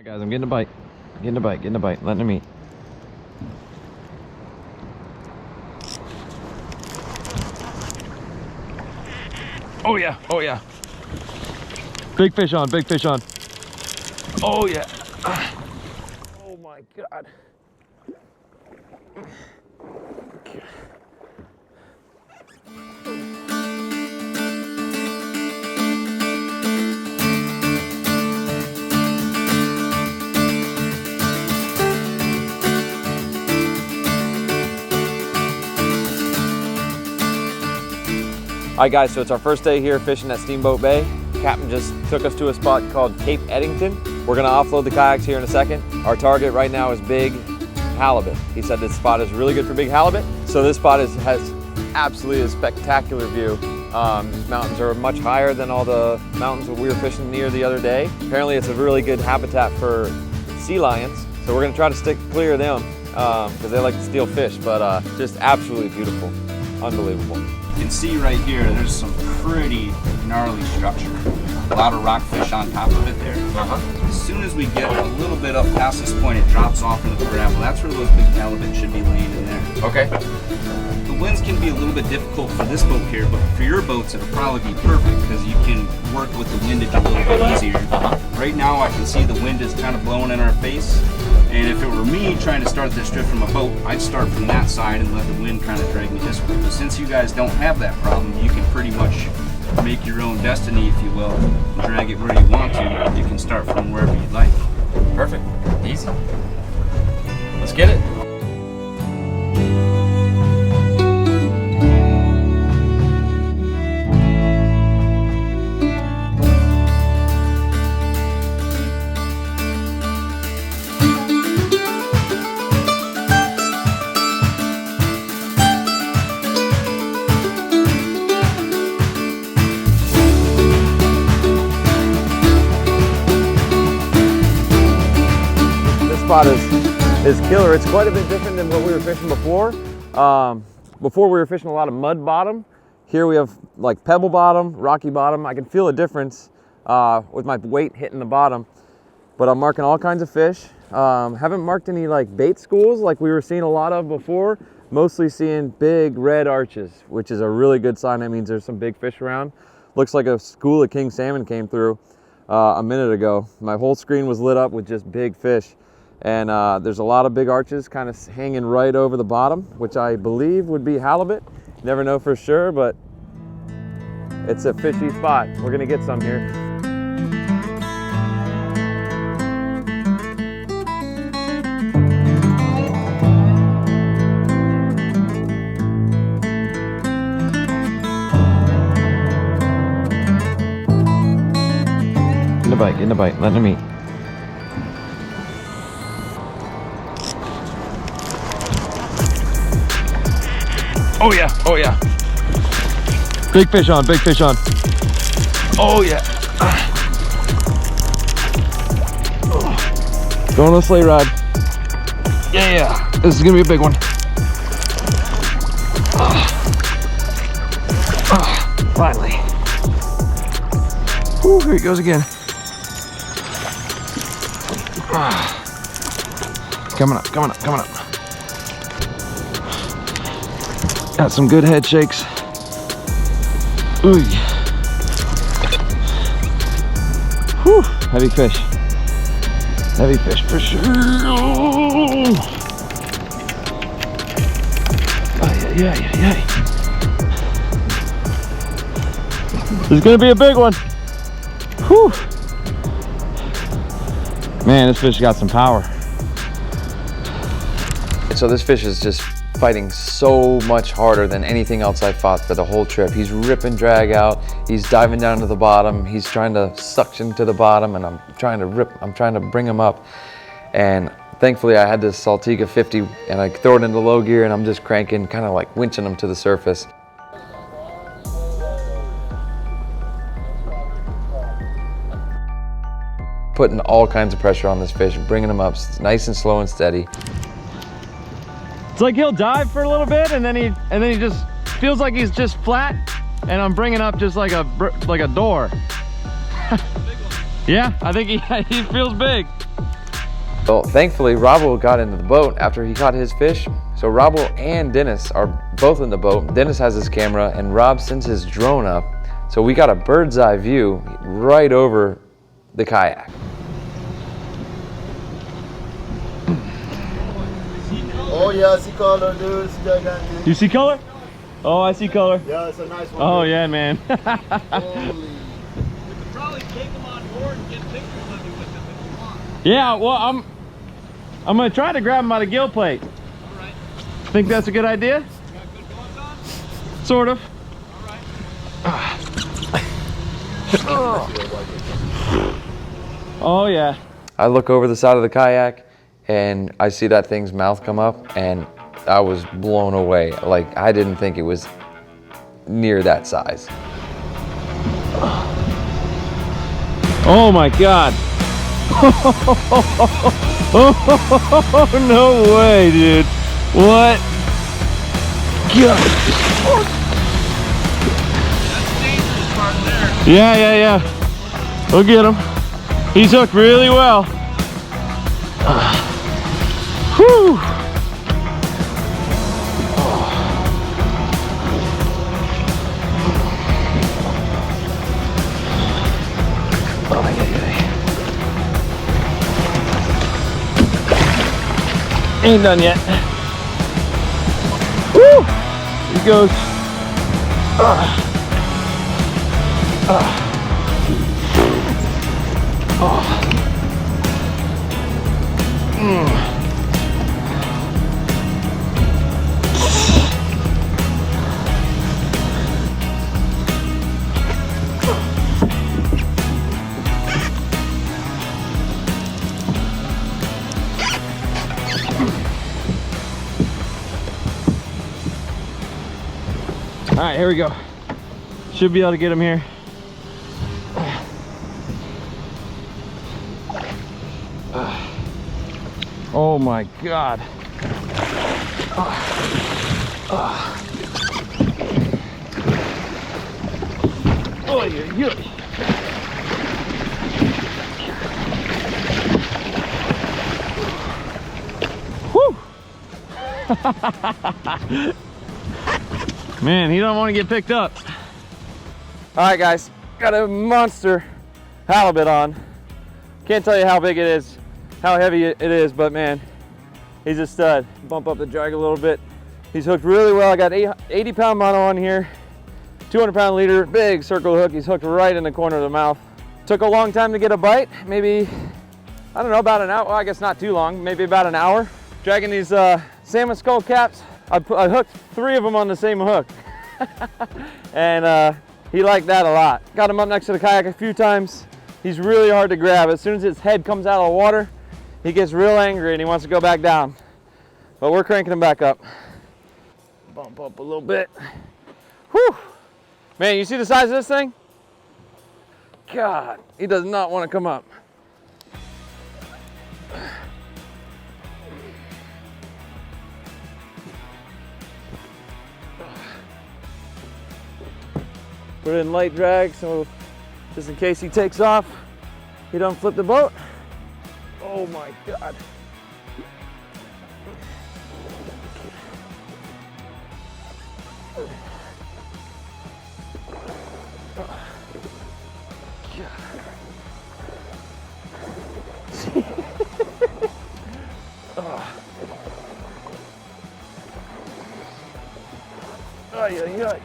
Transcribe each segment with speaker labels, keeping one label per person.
Speaker 1: Alright guys, I'm getting a bite. Getting a bite, letting him eat. Oh yeah, oh yeah. Big fish on, big fish on. Oh yeah. Oh my God. Alright guys, so it's our first day here fishing at Steamboat Bay. Captain just took us to a spot called Cape Eddington. We're gonna offload the kayaks here in a second. Our target right now is big halibut. He said this spot is really good for big halibut. So this spot has absolutely a spectacular view. These mountains are much higher than all the mountains that we were fishing near the other day. Apparently it's a really good habitat for sea lions. So we're gonna try to stick clear of them because they like to steal fish, but just absolutely beautiful, unbelievable.
Speaker 2: You can see right here, there's some pretty gnarly structure. A lot of rockfish on top of it there. As soon as we get a little bit up past this point, it drops off into the gravel. That's where those big halibut should be laying in there.
Speaker 1: Okay.
Speaker 2: The winds can be a little bit difficult for this boat here, but for your boats, it'll probably be perfect because you can work with the windage a little bit easier. Right now, I can see the wind is kind of blowing in our face. And if it were me trying to start this trip from a boat, I'd start from that side and let the wind kind of drag me this way. But since you guys don't have that problem, you can pretty much make your own destiny, if you will, and drag it where you want to. You can start from wherever you'd like.
Speaker 1: Perfect. Easy. Let's get it. Spot is killer. It's quite a bit different than what we were fishing before. Before we were fishing a lot of mud bottom. Here we have like pebble bottom, rocky bottom. I can feel a difference with my weight hitting the bottom, but I'm marking all kinds of fish. Haven't marked any like bait schools like we were seeing a lot of before. Mostly seeing big red arches, which is a really good sign. That means there's some big fish around. Looks like a school of king salmon came through a minute ago. My whole screen was lit up with just big fish. And there's a lot of big arches kind of hanging right over the bottom, which I believe would be halibut. Never know for sure, but it's a fishy spot. We're gonna get some here. Get in the bite, let him eat. Oh yeah, oh yeah. Big fish on, big fish on. Oh yeah. Going on the sleigh ride. Yeah, this is gonna be a big one. Finally. Whew, here he goes again. Coming up, coming up, coming up. Got some good head shakes. Ooh. Whew, heavy fish. Heavy fish for sure. Oh. Yeah. This is gonna be a big one. Whew. Man, this fish got some power. So this fish is just fighting so much harder than anything else I fought for the whole trip. He's ripping drag out, he's diving down to the bottom, he's trying to suction to the bottom, and I'm trying to bring him up. And thankfully I had this Saltiga 50 and I throw it into low gear and I'm just cranking, kind of like winching him to the surface. Putting all kinds of pressure on this fish, bringing him up nice and slow and steady. It's like he'll dive for a little bit and then he just feels like he's just flat, and I'm bringing up just like a door. Yeah, I think he feels big. Well, thankfully, Robbo got into the boat after he caught his fish. So Robbo and Dennis are both in the boat. Dennis has his camera and Rob sends his drone up. So we got a bird's eye view right over the kayak.
Speaker 3: Oh yeah, I see color, dude. It's gigantic.
Speaker 1: You see color? Oh, I see color.
Speaker 3: Yeah, it's a nice one.
Speaker 1: Oh yeah, man.
Speaker 3: Holy.
Speaker 4: We could probably take them on board and get pictures of you with them if you want.
Speaker 1: Yeah, well, I'm gonna try to grab him by the gill plate.
Speaker 4: All right.
Speaker 1: Think that's a good idea?
Speaker 4: You got good gloves on?
Speaker 1: Sort of.
Speaker 4: All right.
Speaker 1: Oh yeah. I look over the side of the kayak and I see that thing's mouth come up and I was blown away. Like, I didn't think it was near that size. Oh my God. Oh, no way, dude. What? God.
Speaker 4: That's the dangerous part there.
Speaker 1: Yeah. We'll get him. He's hooked really well. Whew. Ain't done yet. Woo! He goes. All right, here we go. Should be able to get him here. Oh my God. Oh, yeah. Whew. Man, he don't want to get picked up. All right, guys, got a monster halibut on. Can't tell you how big it is, how heavy it is, but man, he's a stud. Bump up the drag a little bit. He's hooked really well. I got 80-pound mono on here, 200-pound leader, big circle hook. He's hooked right in the corner of the mouth. Took a long time to get a bite, maybe, I don't know, about an hour. Well, I guess not too long, maybe about an hour. Dragging these salmon skull caps. I hooked 3 of them on the same hook. And he liked that a lot. Got him up next to the kayak a few times. He's really hard to grab. As soon as his head comes out of the water, he gets real angry and he wants to go back down. But we're cranking him back up. Bump up a little bit. Whew. Man, you see the size of this thing? God, he does not want to come up. Put it in light drag, so just in case he takes off, he don't flip the boat. Oh my God. Ay, ay, ay.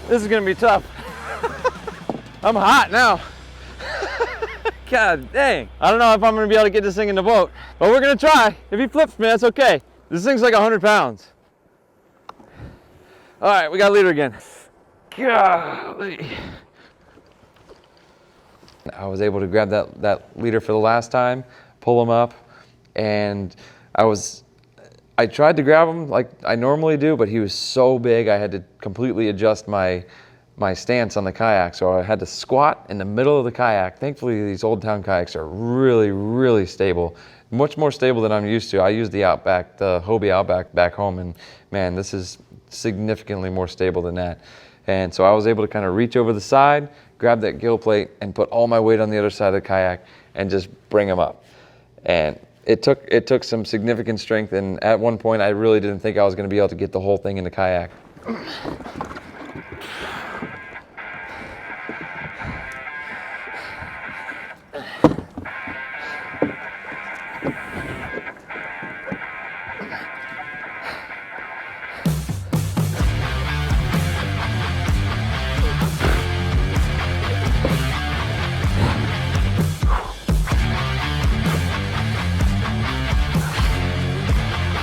Speaker 1: This is gonna be tough. I'm hot now. God dang. I don't know if I'm gonna be able to get this thing in the boat, but we're gonna try. If he flips me, that's okay. This thing's like 100 pounds. All right, we got leader again. Golly. I was able to grab that leader for the last time, pull him up, and I was I tried to grab him like I normally do, but he was so big I had to completely adjust my stance on the kayak. So I had to squat in the middle of the kayak. Thankfully, these Old Town kayaks are really, really stable. Much more stable than I'm used to. I use the Outback, the Hobie Outback back home, and man, this is significantly more stable than that. And so I was able to kind of reach over the side, grab that gill plate, and put all my weight on the other side of the kayak and just bring him up. And it took some significant strength, and at one point I really didn't think I was going to be able to get the whole thing in the kayak.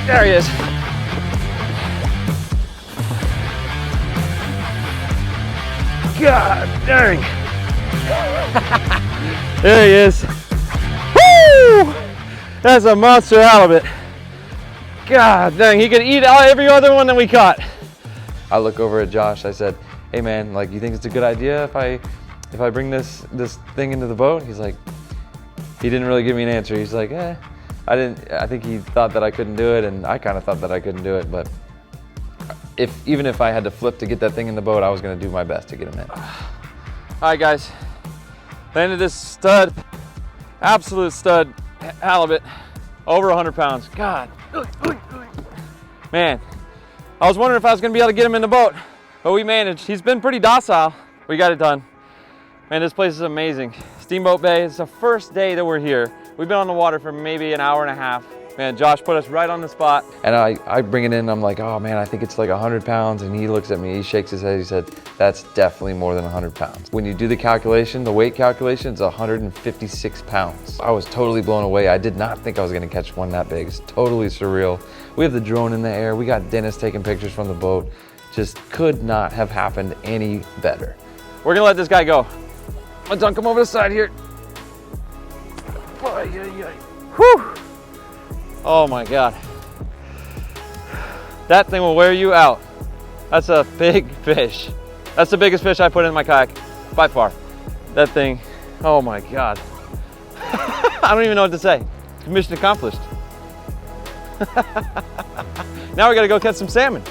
Speaker 1: There he is. God dang. There he is. Woo! That's a monster halibut. God dang, he could eat every other one that we caught. I look over at Josh, I said, hey man, like, you think it's a good idea if I bring this thing into the boat? He's like, he didn't really give me an answer. He's like, I think he thought that I couldn't do it, and I kind of thought that I couldn't do it, but even if I had to flip to get that thing in the boat, I was gonna do my best to get him in. All right guys, landed this stud, absolute stud halibut, over 100 pounds. God, man, I was wondering if I was gonna be able to get him in the boat, but we managed. He's been pretty docile. We got it done. Man, this place is amazing. Steamboat Bay, it's the first day that we're here. We've been on the water for maybe an hour and a half. Man, Josh put us right on the spot. And I bring it in, I'm like, oh man, I think it's like 100 pounds. And he looks at me, he shakes his head, he said, that's definitely more than 100 pounds. When you do the calculation, the weight calculation, it's 156 pounds. I was totally blown away. I did not think I was gonna catch one that big. It's totally surreal. We have the drone in the air. We got Dennis taking pictures from the boat. Just could not have happened any better. We're gonna let this guy go. Let's dunk him over the side here. Whew. Oh my God. That thing will wear you out. That's a big fish. That's the biggest fish I put in my kayak, by far. That thing, oh my God. I don't even know what to say. Mission accomplished. Now we gotta go catch some salmon.